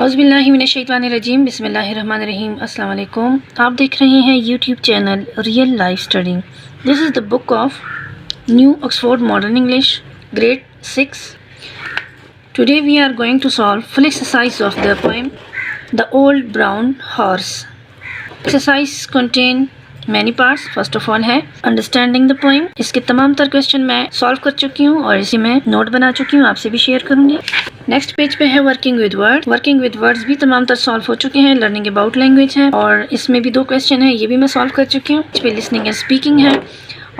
औज़ुबिल्लाहिमिनश्शैतानिर्रजीम बिस्मिल्लाहिर्रहमानिर्रहीम अस्सलाम वालेकुम। आप देख रहे हैं YouTube channel real life study. This is the book of new Oxford modern English grade 6। Today we are going to solve full exercise of the poem the old brown horse. Exercise contain many parts. First of all है understanding the poem. इसके तमाम तर question मैं solve कर चुकी हूँ और इसी में नोट बना चुकी हूँ, आपसे भी शेयर करूँगी। नेक्स्ट पेज पे है working with word. Working with words भी तमाम तर सॉल्व हो चुके हैं। लर्निंग अबाउट लैंग्वेज है और इसमें भी 2 क्वेश्चन है, ये भी मैं सॉल्व कर चुकी हूँ। इस पे लिसनिंग एंड स्पीकिंग है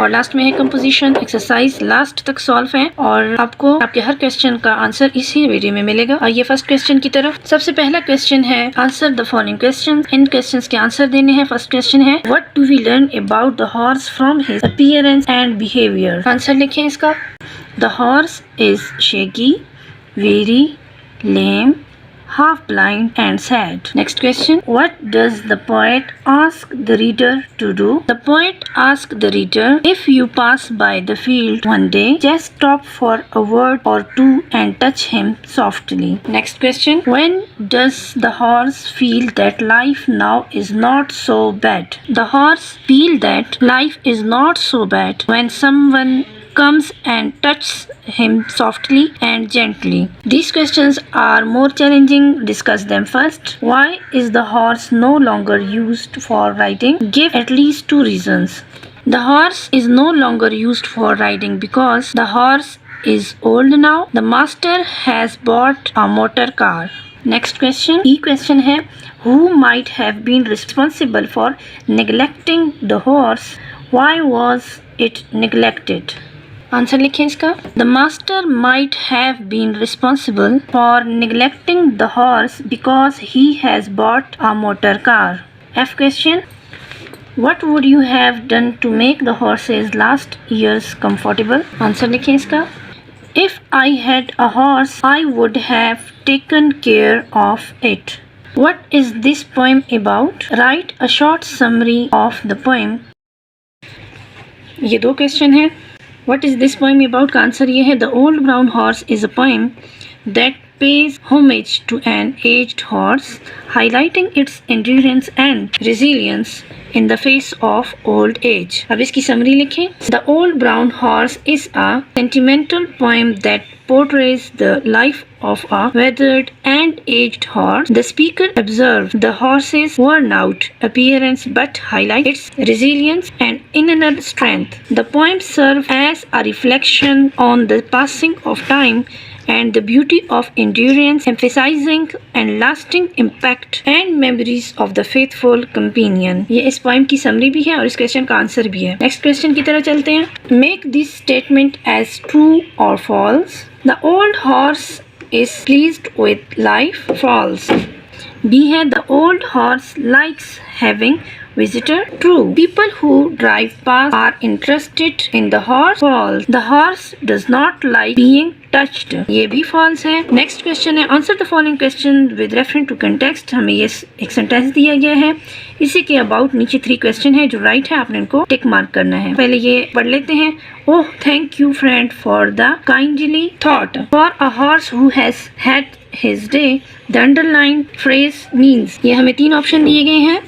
और लास्ट में है कंपोजिशन। एक्सरसाइज लास्ट तक सॉल्व है और आपको आपके हर क्वेश्चन का आंसर इसी वीडियो में मिलेगा। आइए फर्स्ट क्वेश्चन की तरफ। सबसे पहला क्वेश्चन है आंसर द फॉलोइंग क्वेश्चन। इन क्वेश्चंस के आंसर देने हैं। फर्स्ट क्वेश्चन है what do we learn about the horse from his appearance and behaviour. Answer लिखें इसका। The horse is shaky, weary, lame, half blind and sad. Next question. What does the poet ask the reader to do? The poet asks the reader, if you pass by the field one day, just stop for a word or two and touch him softly. Next question. When does the horse feel that life now is not so bad? The horse feel that life is not so bad when someone comes and touches him softly and gently. These questions are more challenging. Discuss them first. Why is the horse no longer used for riding? Give at least 2 reasons. The horse is no longer used for riding because the horse is old now. The master has bought a motor car. Next question. E question है who might have been responsible for neglecting the horse? Why was it neglected? Answer लिखें इसका। The master might have been responsible for neglecting the horse because he has bought a motor car. F question. What would you have done to make the horse's last years comfortable? Answer लिखें इसका। If I had a horse, I would have taken care of it. What is this poem about? Write a short summary of the poem. ये 2 question हैं। What is this poem about? का answer ये है The Old Brown Horse is a poem that pays homage to an aged horse, highlighting its endurance and resilience in the face of old age. अब इसकी summary लिखें। The Old Brown Horse is a sentimental poem that portrays the life of a weathered and aged horse. The speaker observes the horse's worn-out appearance but highlights its resilience and inner strength. The poem serves as a reflection on the passing of time and the beauty of endurance, emphasizing and lasting impact and memories of the faithful companion. ये इस poem की summary भी है और इस question का answer भी है। नेक्स्ट क्वेश्चन की तरह चलते हैं। Make this statement as true or false. The old horse is pleased with life. False. B है the old horse likes having visitor. True. People who drive past are interested in the horse. False. The horse does not like being touched. ये भी false है। Next question है answer the following question with reference to context. हमें ये एक sentence दिया गया है, इसी के अबाउट नीचे 3 क्वेश्चन है जो राइट है, आपने इनको टिक मार्क करना है। पहले ये पढ़ लेते हैं। Oh thank you friend for the kindly thought for a horse who has had his day. The underlined phrase means. ये हमें 3 ऑप्शन दिए गए हैं,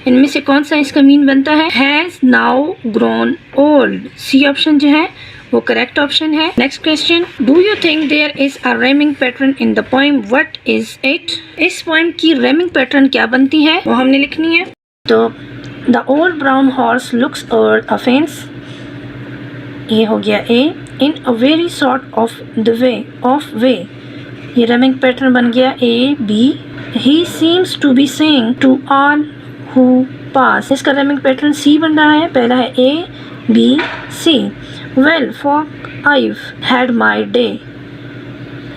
इनमें से कौन सा इसका मीन बनता है? Has now grown old. C option जो है वो करेक्ट ऑप्शन है। Next question. Do you think there is a rhyming pattern in the poem? What is it? इस पोएम की रेमिंग पैटर्न क्या बनती है वो हमने लिखनी है। तो the old brown horse looks over a fence, ये हो गया A. In a very sort of the way, ये रेमिंग पैटर्न बन गया A B. He seems to be saying to all who pass, इसका रेमिंग पैटर्न सी बन रहा है। पहला है A B C. Well for I've had my day,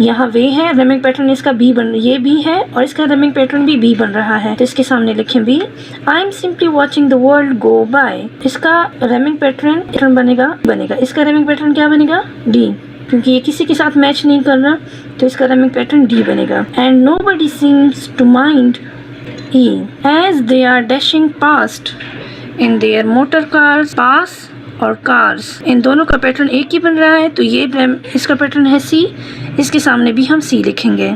यहाँ वे है, रेमिंग पैटर्न इसका बी बन, ये बी है और इसका रेमिंग पैटर्न भी बी बन रहा है, तो इसके सामने लिखें B. I am simply watching the world go by, इसका रेमिंग पैटर्न बनेगा। इसका रेमिंग पैटर्न क्या बनेगा? डी, क्योंकि ये किसी के साथ मैच नहीं कर रहा, तो इसका रेमिंग पैटर्न डी बनेगा। And nobody seems to mind ई as they are dashing past in their motor cars. Past और कार्स, इन दोनों का पैटर्न एक ही बन रहा है, तो ये इसका पैटर्न है सी, इसके सामने भी हम सी लिखेंगे।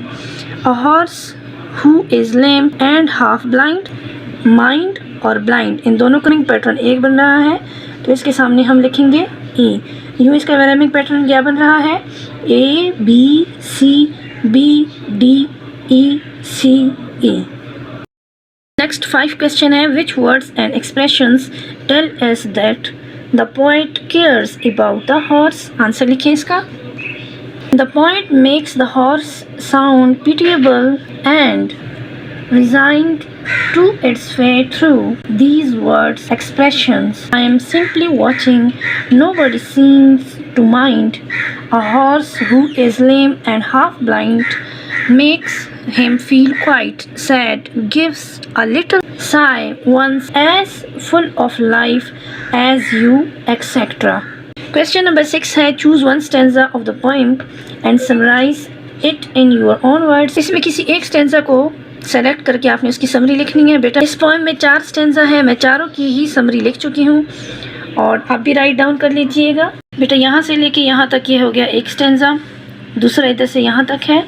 A horse who is lame and half blind. Mind और blind इन दोनों का पैटर्न एक बन रहा है, तो इसके सामने हम लिखेंगे E. यूँ इसका वेरेमिक पैटर्न क्या बन रहा है? A B C B D E C E. Next 5 question है, which words and expressions tell us that the poet cares about the horse? Answer लिखें इसका. The poet makes the horse sound pitiable and resigned to its fate through these words expressions. I am simply watching, nobody seems to mind. A horse who is lame and half blind makes him feel quite sad, gives a little sigh once as full of life as you, etc. Question number 6 है, choose one stanza of the poem and summarize it in your own words. इसमें किसी एक stanza को select करके आपने उसकी summary लिखनी है. बेटा इस पोएम में 4 स्टेंजा है, मैं चारों की ही समरी लिख चुकी हूँ और आप भी राइट डाउन कर लीजिएगा. बेटा यहाँ से लेके यहाँ तक ये हो गया एक स्टेंजा, दूसरा इधर से यहाँ तक है,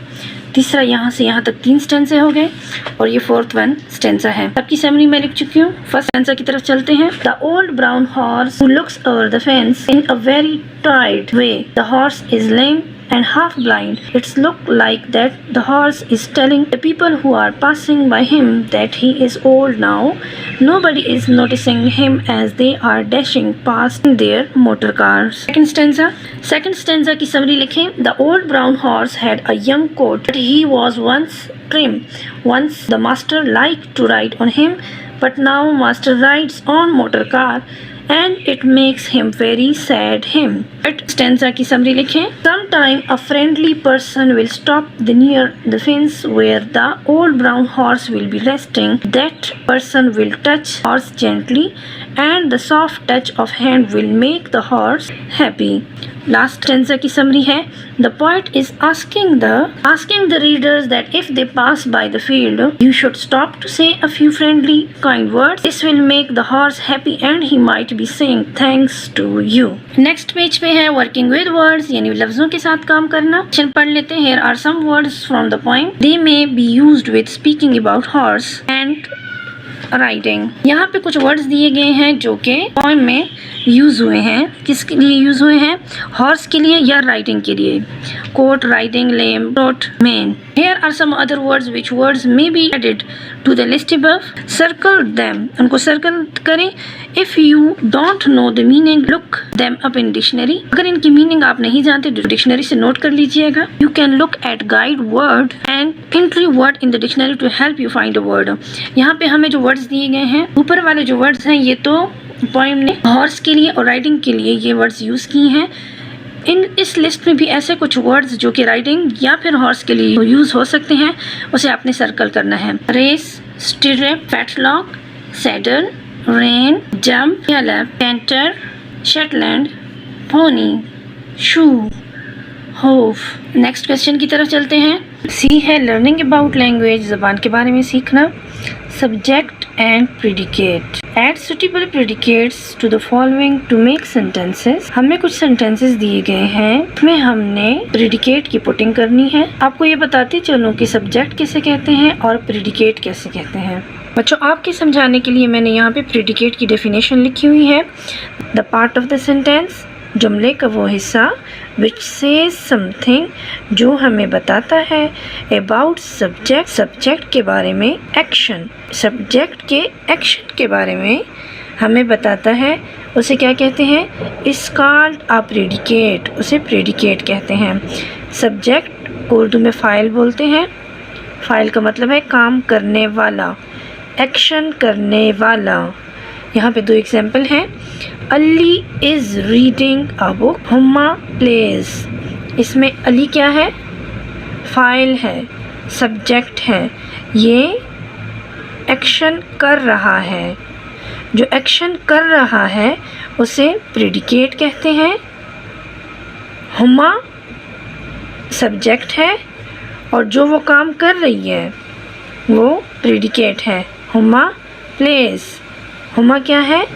तीसरा यहाँ से यहाँ तक 3 स्टेंजे हो गए और ये 4th 1 स्टेंजा है. सबकी समरी मैं लिख चुकी हूँ. फर्स्ट स्टेंजा की तरफ चलते हैं. The old brown horse who looks over the fence in a very tired way. The horse is lame and half blind. It's look like that the horse is telling the people who are passing by him that he is old now. Nobody is noticing him as they are dashing past in their motor cars. Second stanza की summary लिखें. The old brown horse had a young coat, but he was once trim. Once the master liked to ride on him, but now master rides on motor car and it makes him very sad him. Third stanza की summary लिखें. Sometime a friendly person will stop near the fence where the old brown horse will be resting. That person will touch horse gently and the soft touch of hand will make the horse happy. Last stanza की summary है. The poet is asking the readers that if they pass by the field, you should stop to say a few friendly, kind words. This will make the horse happy and he might be saying thanks to you. Next page पे है working with words, यानी लफ्जों के साथ काम करना. पढ़ लेते हैं. Here are some words from the poem. They may be used with speaking about horse and riding. यहाँ पे कुछ वर्ड्स दिए गए हैं जो कि पोएम में यूज हुए हैं. किसके लिए यूज हुए हैं? हॉर्स के लिए या राइडिंग के लिए. Coat, riding, lame, rote, mane. Here are some other words which words may be added to the list above. Circle them. उनको सर्कल करें. If you don't know the meaning, look them up in dictionary. अगर इनकी meaning आप नहीं जानते तो dictionary से note कर लीजिएगा. You can look at guide word and entry word in the dictionary to help you find a word. यहाँ पे हमें जो वर्ड्स दिए गए हैं, ऊपर वाले जो वर्ड्स हैं ये तो पोएम ने हॉर्स के लिए और राइडिंग के लिए ये वर्ड्स यूज किए हैं. इस लिस्ट में भी ऐसे कुछ वर्ड्स जो कि राइडिंग या फिर हॉर्स के लिए यूज हो सकते हैं, उसे आपने सर्कल करना है. Race, stirrup, fetlock, saddle, rein, jump, gallop, canter, Shetland, pony, shoe, hoof. Next question की तरफ चलते हैं. सी है लर्निंग अबाउट लैंग्वेज, ज़बान के बारे में सीखना. Subject and predicate. Add suitable predicates to the following to make sentences. हमें कुछ sentences दिए गए हैं, उसमें हमने predicate की पुटिंग करनी है. आपको ये बताते चलूँ कि subject किसे कहते हैं और predicate कैसे कहते हैं. बच्चों आपके समझाने के लिए मैंने यहाँ पे predicate की definition लिखी हुई है. The part of the sentence, जुमले का वो हिस्सा which says something, जो हमें बताता है about subject, subject के बारे में. action, subject के action के बारे में हमें बताता है, उसे क्या कहते हैं? is called a predicate, उसे predicate कहते हैं. subject को उर्दू में फ़ाइल बोलते हैं. फ़ाइल का मतलब है काम करने वाला, एक्शन करने वाला. यहाँ पे 2 एग्जाम्पल हैं. Ali is reading a book, Huma plays. इसमें अली क्या है? फ़ाइल है, सब्जेक्ट है, ये एक्शन कर रहा है. जो एक्शन कर रहा है उसे प्रेडिकेट कहते हैं. हुम्मा सब्जेक्ट है और जो वो काम कर रही है वो प्रेडिकेट है. हुम्मा प्लेज. हुम्मा क्या है?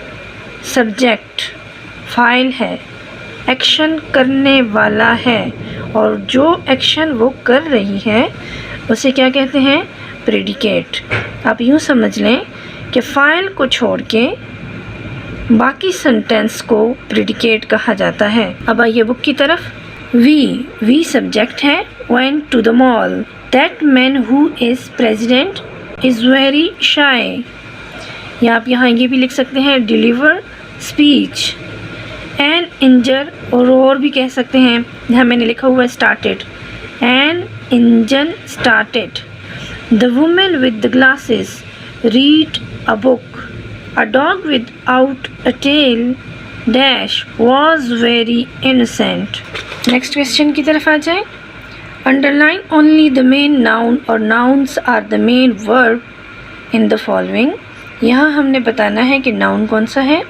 सब्जेक्ट, फ़ाइल है, एक्शन करने वाला है और जो एक्शन वो कर रही है उसे क्या कहते हैं? प्रेडिकेट। आप यूँ समझ लें कि फ़ाइल को छोड़ के बाकी सेंटेंस को प्रेडिकेट कहा जाता है। अब आइए बुक की तरफ। वी सब्जेक्ट है। went to the mall. That man who is president is very shy. या आप यहाँ ये भी लिख सकते हैं deliver speech. An engine और भी कह सकते हैं। यहाँ मैंने लिखा हुआ है started. An engine started. The woman with the glasses read a book. A dog without a tail dash was very innocent. Next question की तरफ आ जाए। Underline only the main noun or nouns are the main verb in the following. यहाँ हमने बताना है कि noun कौन सा है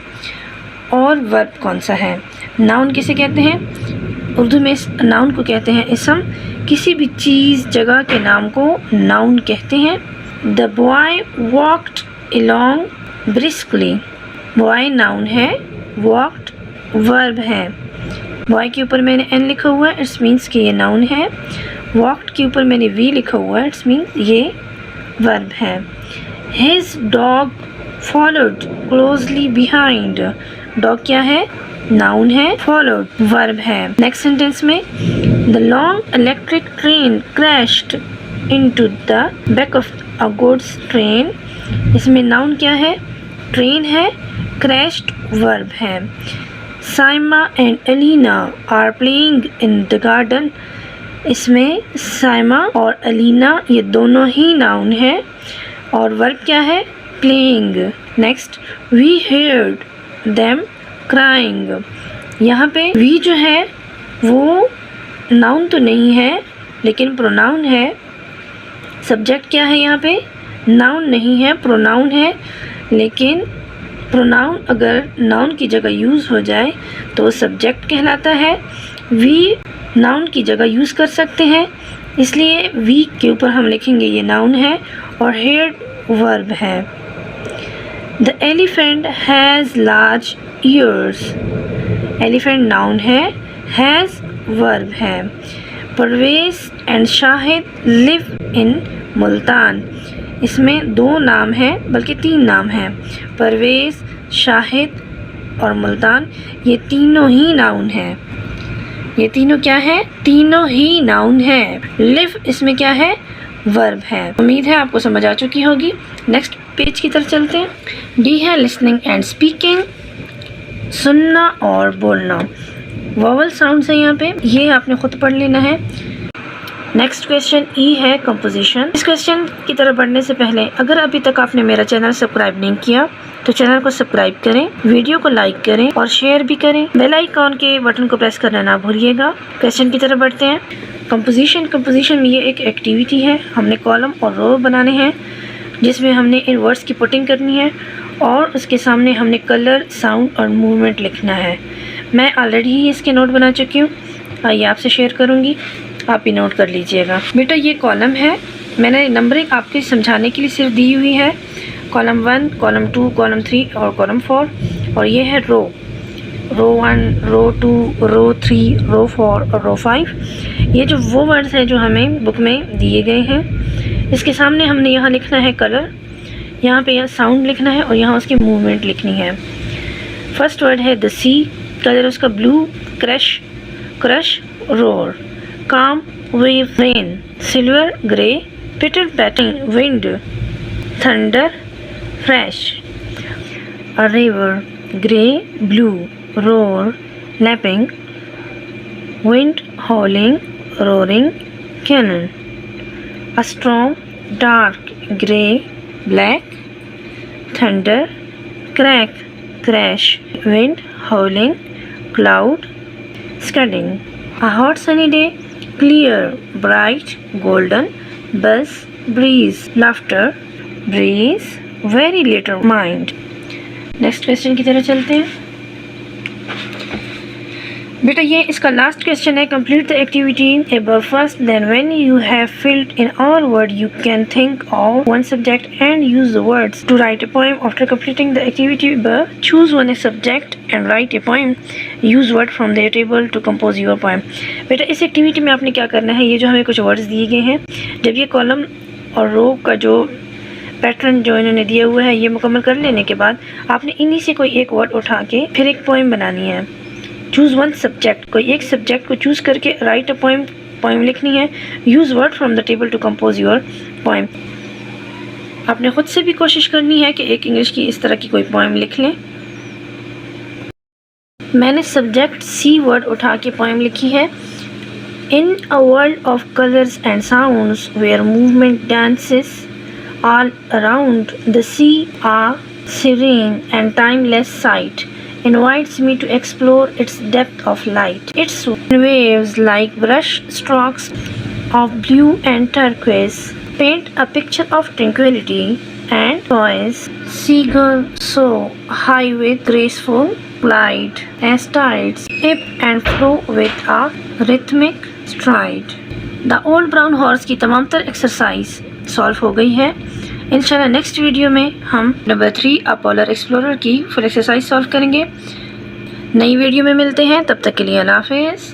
और verb कौन सा है। Noun किसे कहते हैं? उर्दू में noun को कहते हैं इसम। किसी भी चीज़ जगह के नाम को noun कहते हैं। The boy walked along briskly. Boy noun है, walked verb है। Boy के ऊपर मैंने n लिखा हुआ है, इट्स मीन्स कि ये नाउन है। walked के ऊपर मैंने v लिखा हुआ है, इट्स मीन्स ये वर्ब है। His dog followed closely behind. Dog क्या है? नाउन है। followed वर्ब है। नेक्स्ट सेंटेंस में the long electric train crashed into the back of a goods train. इसमें नाउन क्या है? ट्रेन है। crashed वर्ब है। Saima and Alina are playing in the garden. इसमें साइमा और अलीना ये दोनों ही नाउन है और वर्ब क्या है? playing. Next we heard them crying. यहाँ पे we जो है वो नाउन तो नहीं है लेकिन प्रोनाउन है। सब्जेक्ट क्या है यहाँ पे? नाउन नहीं है, प्रोनाउन है। लेकिन प्रोनाउन अगर नाउन की जगह यूज़ हो जाए तो वो सब्जेक्ट कहलाता है। वी नाउन की जगह यूज़ कर सकते हैं, इसलिए वी के ऊपर हम लिखेंगे ये नाउन है और हेड वर्ब है। The elephant has large ears. Elephant noun है, हैज़ वर्ब है। Parvez and Shahid live in Multan. इसमें दो नाम हैं, बल्कि तीन नाम हैं। परवेज़, शाहिद और मुल्तान ये तीनों ही नाउन हैं। ये तीनों क्या है? तीनों ही नाउन हैं। लिव इसमें क्या है? वर्ब है। उम्मीद है आपको समझ आ चुकी होगी। नेक्स्ट पेज की तरफ चलते हैं। डी है लिसनिंग एंड स्पीकिंग, सुनना और बोलना। वोवल साउंड्स है यहाँ पे, ये आपने खुद पढ़ लेना है। नेक्स्ट क्वेश्चन ई है कंपोजिशन। इस क्वेश्चन की तरफ बढ़ने से पहले अगर अभी तक आपने मेरा चैनल सब्सक्राइब नहीं किया तो चैनल को सब्सक्राइब करें, वीडियो को लाइक करें और शेयर भी करें। बेल आइकॉन के बटन को प्रेस करना ना भूलिएगा। क्वेश्चन की तरफ बढ़ते हैं। कंपोजिशन में ये एक एक्टिविटी है। हमने कॉलम और रो बनाने हैं जिसमें हमने इन वर्ड्स की पुटिंग करनी है और उसके सामने हमने कलर, साउंड और मूवमेंट लिखना है। मैं ऑलरेडी ही इसके नोट बना चुकी हूँ, आइए आपसे शेयर करूँगी, आप भी नोट कर लीजिएगा। बेटा ये कॉलम है, मैंने नंबरिंग आपके समझाने के लिए सिर्फ दी हुई है। कॉलम 1, कॉलम 2, कॉलम 3 और कॉलम 4। और ये है रो 1, रो 2, रो 3, रो 4 और रो 5। ये जो वो वर्ड्स हैं जो हमें बुक में दिए गए हैं। इसके सामने हमने यहाँ लिखना है कलर, यहाँ पे यह साउंड लिखना है और यहाँ उसकी मूवमेंट लिखनी है। फर्स्ट वर्ड है द सी, कलर उसका blue, crush, roar, calm wave, rain, silver, grey, pitter pattering, wind, thunder, fresh. A river, grey, blue, roar, lapping, wind, howling, roaring, cannon. A storm, dark, grey, black, thunder, crack, crash, wind, howling, cloud, scudding. A hot sunny day, clear, bright, golden, buzz, breeze, laughter, breeze, very little mind. Next question की तरफ चलते हैं। बेटा ये इसका last question है। Complete the activity above first, then when you have filled in all word you can think of one subject and use the words to write a poem. After completing the activity above, choose one subject and write a poem. Use word from the table to compose your poem. बेटा इस activity में आपने क्या करना है, ये जो हमें कुछ वर्ड्स दिए गए हैं, जब ये कॉलम और रो का जो पैटर्न जो इन्होंने दिया हुआ है ये मुकम्मल कर लेने के बाद आपने इन्हीं से कोई एक वर्ड उठा के फिर एक पोएम बनानी है। चूज़ वन सब्जेक्ट, कोई एक सब्जेक्ट को चूज़ करके राइट अ पोएम लिखनी है। Use word from the table to compose your poem. आपने खुद से भी कोशिश करनी है कि एक इंग्लिश की इस तरह की कोई पोएम लिख लें। मैंने सब्जेक्ट सी वर्ड उठा के पोएम लिखी है। In a world of colors and sounds where movement dances all around, the sea, a serene and timeless sight, invites me to explore its depth of light. Its waves, like brush strokes of blue and turquoise, paint a picture of tranquility and poise. Seagull so high with graceful glide, as tides ebb and flow with a rhythmic stride. The old brown horse की तमाम तर exercise solve हो गई है। इंशाल्लाह next video में हम number 3 a polar explorer की फुल एक्सरसाइज सॉल्व करेंगे। नई वीडियो में मिलते हैं, तब तक के लिए अल्लाह हाफिज़।